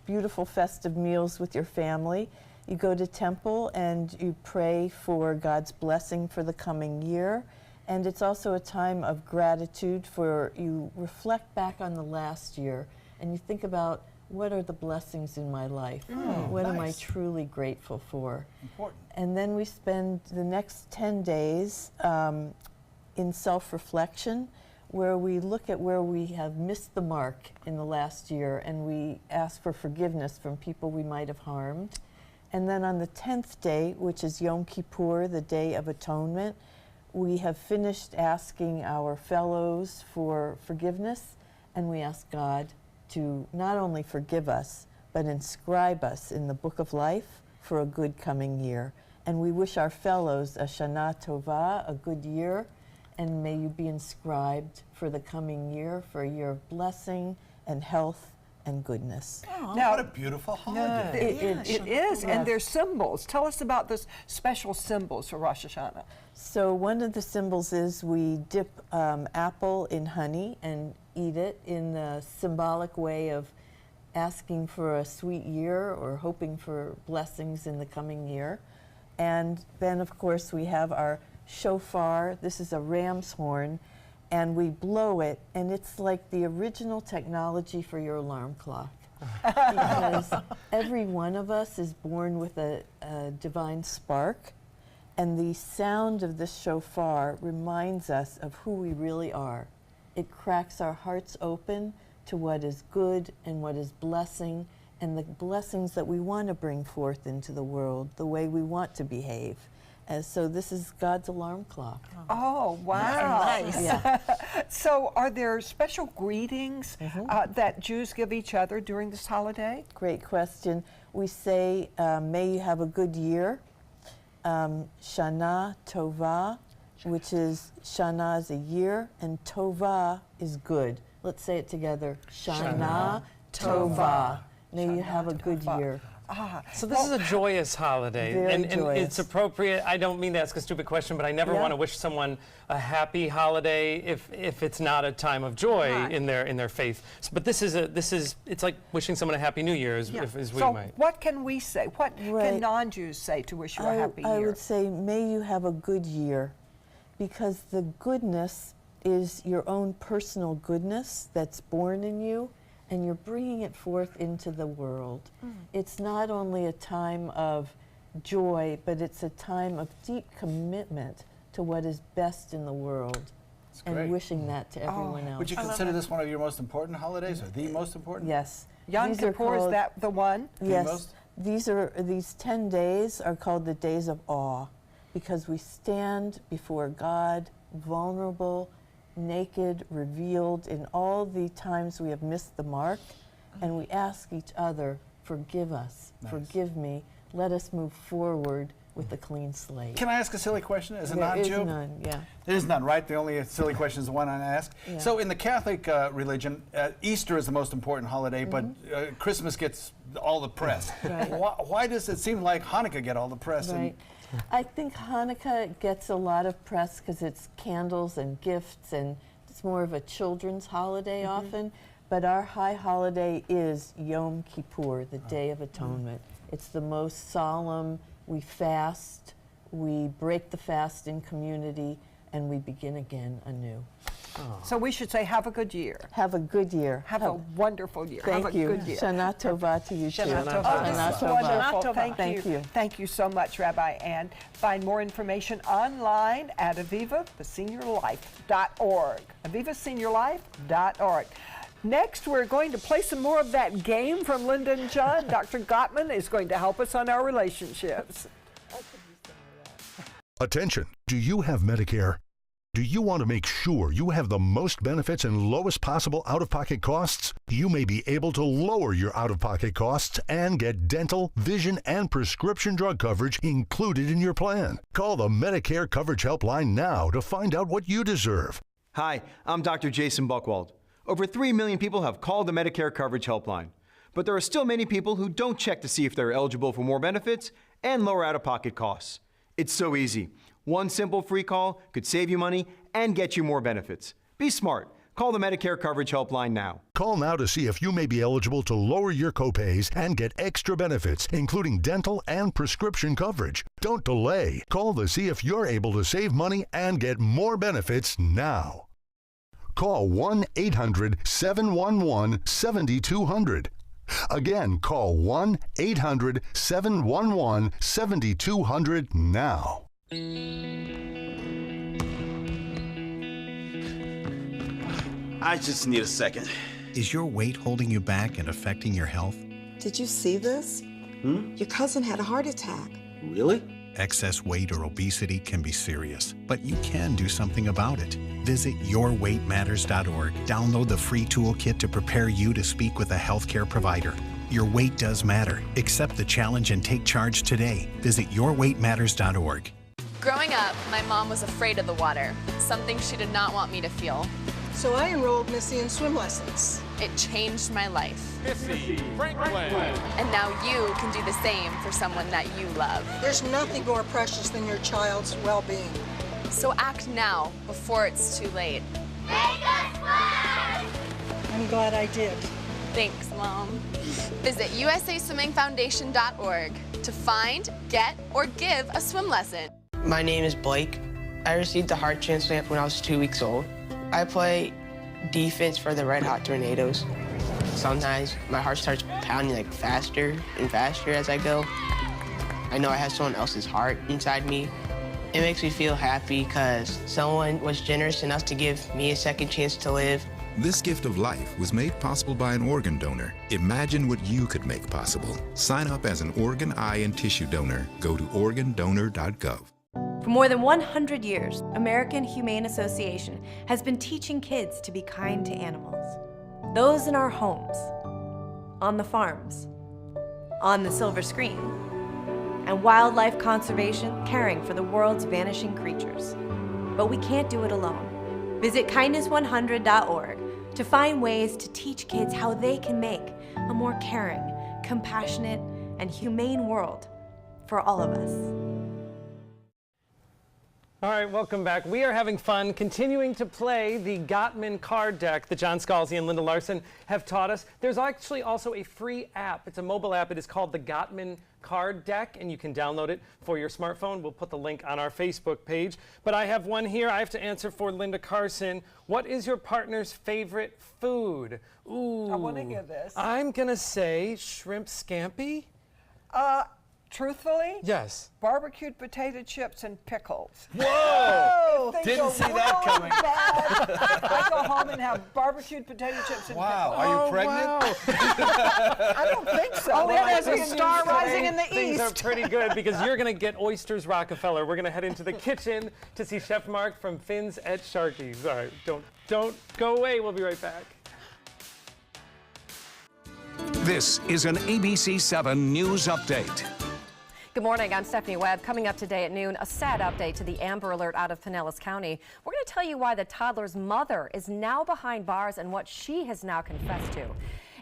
beautiful festive meals with your family. You go to temple and you pray for God's blessing for the coming year. And it's also a time of gratitude for you reflect back on the last year and you think about what are the blessings in my life? What am I truly grateful for? Important. And then we spend the next 10 days in self-reflection, where we look at where we have missed the mark in the last year and we ask for forgiveness from people we might have harmed. And then on the 10th day, which is Yom Kippur, the Day of Atonement, we have finished asking our fellows for forgiveness, and we ask God to not only forgive us, but inscribe us in the book of life for a good coming year. And we wish our fellows a Shana Tova, a good year, and may you be inscribed for the coming year, for a year of blessing and health and goodness. Now, what a beautiful holiday. It is, and there's symbols. Tell us about the special symbols for Rosh Hashanah. So one of the symbols is we dip apple in honey and eat it in the symbolic way of asking for a sweet year or hoping for blessings in the coming year. And then, of course, we have our shofar. This is a ram's horn, and we blow it, and it's like the original technology for your alarm clock. Because every one of us is born with a divine spark, and the sound of this shofar reminds us of who we really are. It cracks our hearts open to what is good and what is blessing, and the blessings that we want to bring forth into the world, the way we want to behave. And so this is God's alarm clock. Oh, wow. Nice. Yeah. So are there special greetings that Jews give each other during this holiday? Great question. We say, may you have a good year. Shana Tova, which is, Shana is a year, and Tova is good. Let's say it together. Shana Tova. May you have a good year. So this is a joyous holiday, Very and joyous. it's appropriate. I don't mean to ask a stupid question, but I never want to wish someone a happy holiday if it's not a time of joy in their faith. So, but this is it's like wishing someone a happy New Year, as we So might. what can we say? What can non-Jews say to wish you a happy year? I would say, may you have a good year, because the goodness is your own personal goodness that's born in you, and you're bringing it forth into the world. It's not only a time of joy, but it's a time of deep commitment to what is best in the world, and wishing that to everyone else. Would you consider this one of your most important holidays, or the most important? Yes. Yom Kippur, is that the one? Yes. These 10 days are called the days of awe, because we stand before God vulnerable, naked, revealed in all the times we have missed the mark, and we ask each other, forgive us, forgive me, let us move forward with a clean slate. Can I ask a silly question as a There non-Jew? is none, yeah. There is none, right? The only silly question is the one I ask. Yeah. So in the Catholic religion, Easter is the most important holiday, but Christmas gets all the press. Right. Why does it seem like Hanukkah get all the press? Right. I think Hanukkah gets a lot of press because it's candles and gifts, and it's more of a children's holiday often. But our high holiday is Yom Kippur, the Day of Atonement. It's the most solemn. We fast, we break the fast in community, and we begin again anew. So we should say, have a good year. Have a good year. Have a wonderful year. Thank have a you. good year. Shana Tova to you too. Shana Tova. Shana This is Tova. wonderful. Thank you. Thank you so much, Rabbi Ann. Find more information online at avivaseniorlife.org. avivaseniorlife.org. Next, we're going to play some more of that game from Linda and John. Dr. Gottman is going to help us on our relationships. Attention, do you have Medicare? Do you want to make sure you have the most benefits and lowest possible out-of-pocket costs? You may be able to lower your out-of-pocket costs and get dental, vision, and prescription drug coverage included in your plan. Call the Medicare Coverage Helpline now to find out what you deserve. Hi, I'm Dr. Jason Buchwald. Over 3 million people have called the Medicare Coverage Helpline, but there are still many people who don't check to see if they're eligible for more benefits and lower out-of-pocket costs. It's so easy. One simple free call could save you money and get you more benefits. Be smart. Call the Medicare Coverage Helpline now. Call now to see if you may be eligible to lower your copays and get extra benefits, including dental and prescription coverage. Don't delay. Call to see if you're able to save money and get more benefits now. Call 1-800-711-7200. Again, call 1-800-711-7200 now. I just need a second. Is your weight holding you back and affecting your health? Did you see this? Your cousin had a heart attack. Really? Excess weight or obesity can be serious, but you can do something about it. Visit yourweightmatters.org. Download the free toolkit to prepare you to speak with a healthcare provider. Your weight does matter. Accept the challenge and take charge today. Visit yourweightmatters.org. Growing up, my mom was afraid of the water, something she did not want me to feel. So I enrolled Missy in swim lessons. It changed my life. Missy Franklin. And now you can do the same for someone that you love. There's nothing more precious than your child's well-being. So act now, before it's too late. Make us swim! I'm glad I did. Thanks, Mom. Visit usaswimmingfoundation.org to find, get, or give a swim lesson. My name is Blake. I received a heart transplant when I was 2 weeks old. I play defense for the Red Hot Tornadoes. Sometimes my heart starts pounding like faster and faster as I go. I know I have someone else's heart inside me. It makes me feel happy because someone was generous enough to give me a second chance to live. This gift of life was made possible by an organ donor. Imagine what you could make possible. Sign up as an organ, eye, and tissue donor. Go to organdonor.gov. For more than 100 years, American Humane Association has been teaching kids to be kind to animals. Those in our homes, on the farms, on the silver screen, and wildlife conservation, caring for the world's vanishing creatures. But we can't do it alone. Visit kindness100.org to find ways to teach kids how they can make a more caring, compassionate, and humane world for all of us. All right, welcome back. We are having fun continuing to play the Gottman card deck that John Scalzi and Linda Larson have taught us. There's actually also a free app. It's a mobile app. It is called the Gottman card deck, and you can download it for your smartphone. We'll put the link on our Facebook page. But I have one here. I have to answer for Linda Carson. What is your partner's favorite food? Ooh. I want to hear this. I'm going to say shrimp scampi. Truthfully? Yes. Barbecued potato chips and pickles. Whoa! If things Didn't go see that really coming. bad, I go home and have barbecued potato chips and Wow, pickles. are you pregnant? Wow. I don't think so. Oh, yeah, there's a star Opinions rising in the Things are east. pretty good because you're going to get oysters Rockefeller. We're going to head into the kitchen to see Chef Mark from Fins at Sharky's. All right, don't go away. We'll be right back. This is an ABC 7 News Update. Good morning, I'm Stephanie Webb. Coming up today at noon, a sad update to the Amber Alert out of Pinellas County. We're going to tell you why the toddler's mother is now behind bars and what she has now confessed to.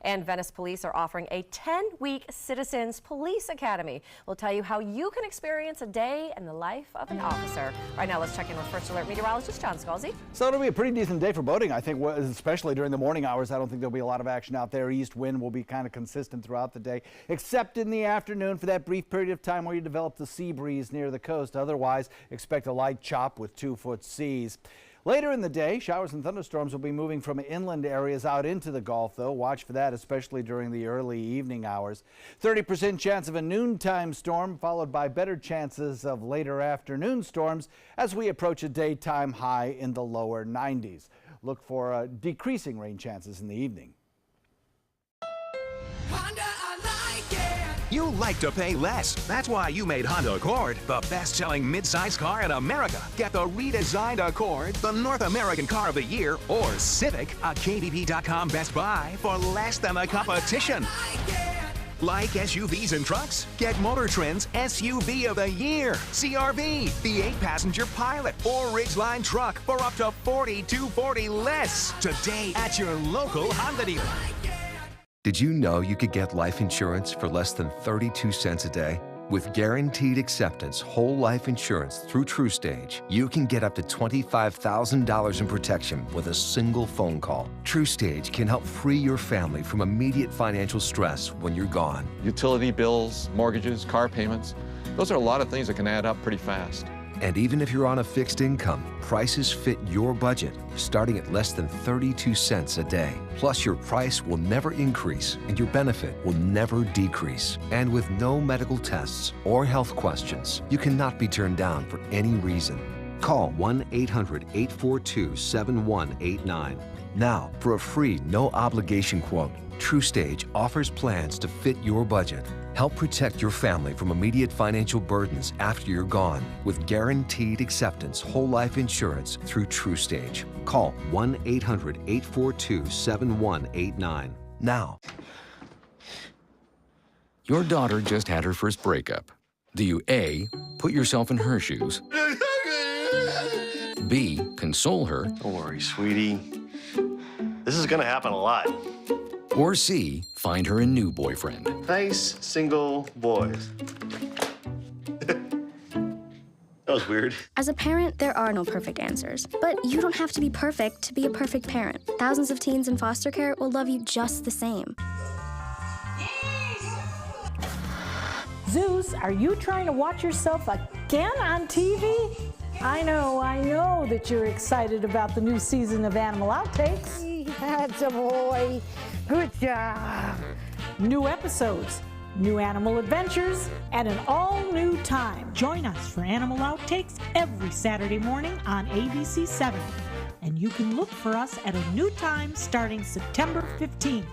And Venice police are offering a 10-week Citizens Police Academy. We'll tell you how you can experience a day in the life of an officer. Right now, let's check in with First Alert meteorologist John Scalzi. So it'll be a pretty decent day for boating, I think, especially during the morning hours. I don't think there'll be a lot of action out there. East wind will be kind of consistent throughout the day, except in the afternoon for that brief period of time where you develop the sea breeze near the coast. Otherwise, expect a light chop with 2-foot seas. Later in the day, showers and thunderstorms will be moving from inland areas out into the Gulf, though. Watch for that, especially during the early evening hours. 30% chance of a noontime storm, followed by better chances of later afternoon storms as we approach a daytime high in the lower 90s. Look for decreasing rain chances in the evening. You like to pay less. That's why you made Honda Accord the best-selling midsize car in America. Get the redesigned Accord, the North American Car of the Year, or Civic, a KBP.com Best Buy for less than the competition. Like SUVs and trucks? Get Motor Trend's SUV of the Year, CRV, the 8-passenger Pilot, or Ridgeline truck for up to $4,240 less. Today at your local Honda dealer. Did you know you could get life insurance for less than 32 cents a day? With guaranteed acceptance whole life insurance through TruStage, you can get up to $25,000 in protection with a single phone call. TruStage can help free your family from immediate financial stress when you're gone. Utility bills, mortgages, car payments, those are a lot of things that can add up pretty fast. And even if you're on a fixed income, prices fit your budget, starting at less than 32 cents a day. Plus, your price will never increase and your benefit will never decrease. And with no medical tests or health questions, you cannot be turned down for any reason. Call 1-800-842-7189. Now, for a free, no-obligation quote, TruStage offers plans to fit your budget. Help protect your family from immediate financial burdens after you're gone with guaranteed acceptance whole life insurance through TruStage. Call 1-800-842-7189 now. Your daughter just had her first breakup. Do you A, put yourself in her shoes? B, console her? Don't worry, sweetie. This is gonna happen a lot. Or C, find her a new boyfriend? Nice single boys. That was weird. As a parent, there are no perfect answers. But you don't have to be perfect to be a perfect parent. Thousands of teens in foster care will love you just the same. Zeus, are you trying to watch yourself again on TV? I know that you're excited about the new season of Animal Outtakes. That's a boy. Good job. New episodes, new animal adventures, and an all-new time. Join us for Animal Outtakes every Saturday morning on ABC 7. And you can look for us at a new time starting September 15th.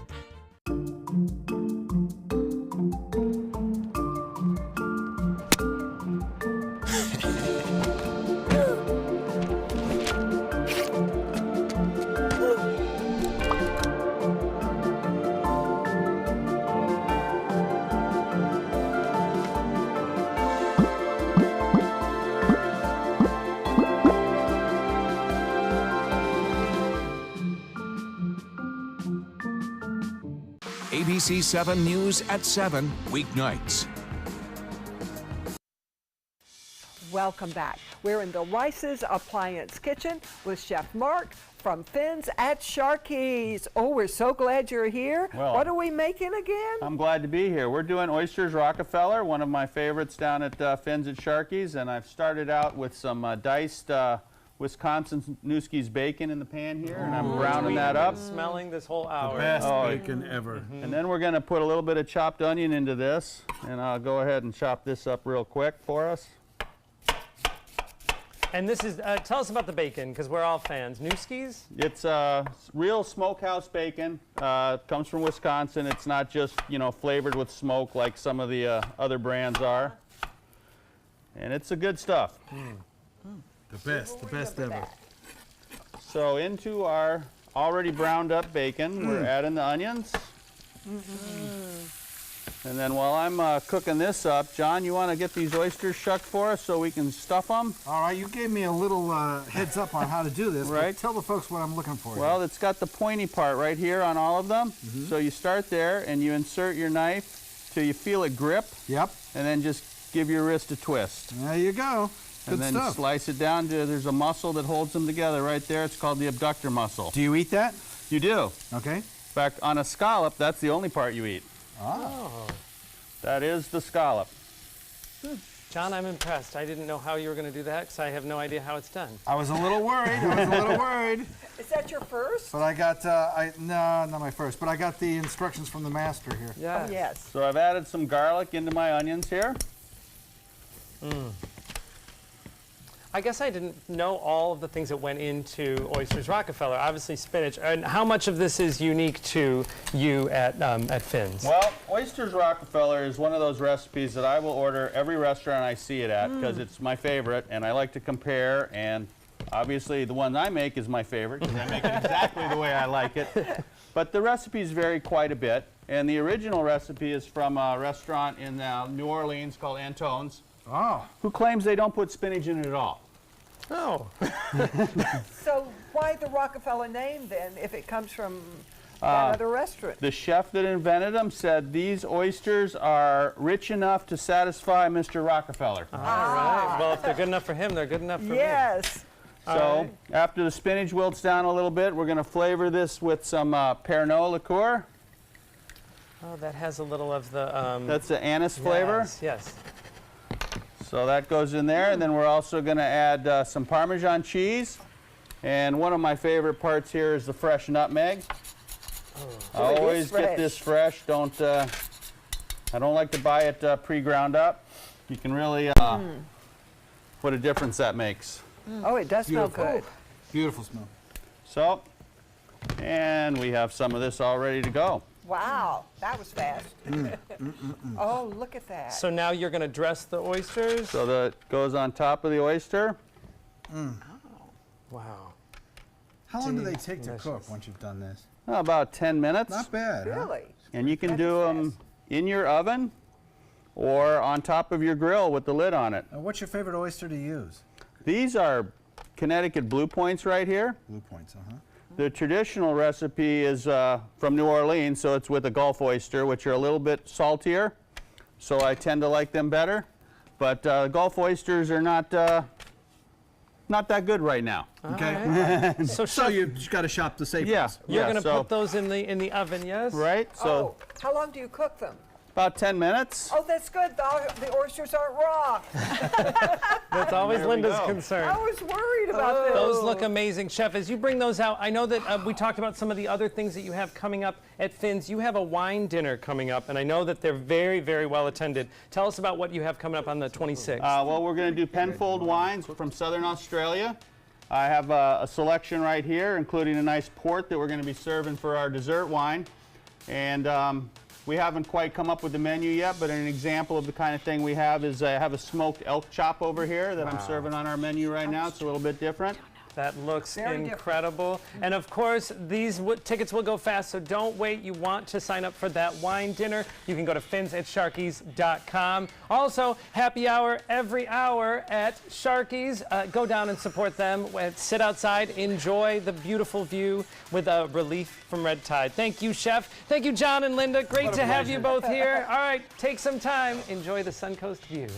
ABC 7 News at 7 weeknights. Welcome back. We're in the Rice's Appliance Kitchen with Chef Mark from Finn's at Sharkey's. Oh, we're so glad you're here. Well, what are we making again? I'm glad to be here. We're doing Oysters Rockefeller, one of my favorites down at Finn's at Sharkey's, and I've started out with some diced Wisconsin Newski's bacon in the pan here, and I'm browning that up. Smelling this whole hour. The best bacon ever. And then we're going to put a little bit of chopped onion into this, and I'll go ahead and chop this up real quick for us. And this is, tell us about the bacon, because we're all fans. Newski's? It's real smokehouse bacon. Comes from Wisconsin. It's not just, you know, flavored with smoke like some of the other brands are. And it's the good stuff. The best ever. So into our already browned up bacon, we're adding the onions. And then while I'm cooking this up, John, you want to get these oysters shucked for us so we can stuff them? All right, you gave me a little heads up on how to do this, right? But tell the folks what I'm looking for. Well, it's got the pointy part right here on all of them. So you start there and you insert your knife till you feel it grip. Yep. And then just give your wrist a twist. There you go. Good and then stuff. Slice it down to, there's a muscle that holds them together right there. It's called the abductor muscle. Do you eat that? You do. Okay. In fact, on a scallop, that's the only part you eat. Oh. That is the scallop. John, I'm impressed. I didn't know how you were going to do that because I have no idea how it's done. I was a little worried. Is that your first? But I got, no, not my first, but I got the instructions from the master here. Yes. Oh, yes. So I've added some garlic into my onions here. I guess I didn't know all of the things that went into Oysters Rockefeller. Obviously spinach. And how much of this is unique to you at Finn's? Well, Oysters Rockefeller is one of those recipes that I will order every restaurant I see it at because it's my favorite, and I like to compare. And obviously, the one I make is my favorite because I make it exactly the way I like it. But the recipes vary quite a bit, and the original recipe is from a restaurant in New Orleans called Antone's, who claims they don't put spinach in it at all. Oh. So why the Rockefeller name then if it comes from that other restaurant? The chef that invented them said these oysters are rich enough to satisfy Mr. Rockefeller. All right. Well, if they're good enough for him, they're good enough for me. Yes. So after the spinach wilts down a little bit, we're going to flavor this with some Pernod liqueur. Oh, that has a little of the... That's the anise flavor. Yes. So that goes in there, and then we're also going to add some Parmesan cheese. And one of my favorite parts here is the fresh nutmeg. I always get this fresh. I don't like to buy it pre-ground up. You can really what a difference that makes. Oh, it does smell good. Beautiful smell. So, and we have some of this all ready to go. Wow, that was fast. Oh, look at that. So now you're going to dress the oysters? So that goes on top of the oyster. Oh. Wow. How long do they take to cook once you've done this? About 10 minutes. Not bad. Really? And you can do them in your oven or on top of your grill with the lid on it. What's your favorite oyster to use? These are Connecticut Blue Points right here. Blue Points, The traditional recipe is from New Orleans, so it's with a Gulf oyster, which are a little bit saltier. So I tend to like them better. But Gulf oysters are not that good right now. Okay. Right. So you just got to shop the safe ones. You're going to put those in the oven, yes? Right. So how long do you cook them? about 10 minutes. Oh, that's good. The oysters aren't raw. That's always Linda's concern. I was worried about this. Those look amazing. Chef, as you bring those out, I know that we talked about some of the other things that you have coming up at Finn's. You have a wine dinner coming up, and I know that they're very, very well attended. Tell us about what you have coming up on the 26th. Well, we're going to do Penfold wines from Southern Australia. I have a selection right here, including a nice port that we're going to be serving for our dessert wine. And we haven't quite come up with the menu yet, but an example of the kind of thing we have is I have a smoked elk chop over here that I'm serving on our menu right now. It's a little bit different. That looks Very incredible. And of course, these tickets will go fast, so don't wait. You want to sign up for that wine dinner. You can go to fins@sharkies.com. Also, happy hour every hour at Sharkies. Go down and support them. Sit outside, enjoy the beautiful view with a relief from red tide. Thank you, Chef. Thank you, John and Linda. Great to have you both here. All right, take some time. Enjoy the Suncoast View.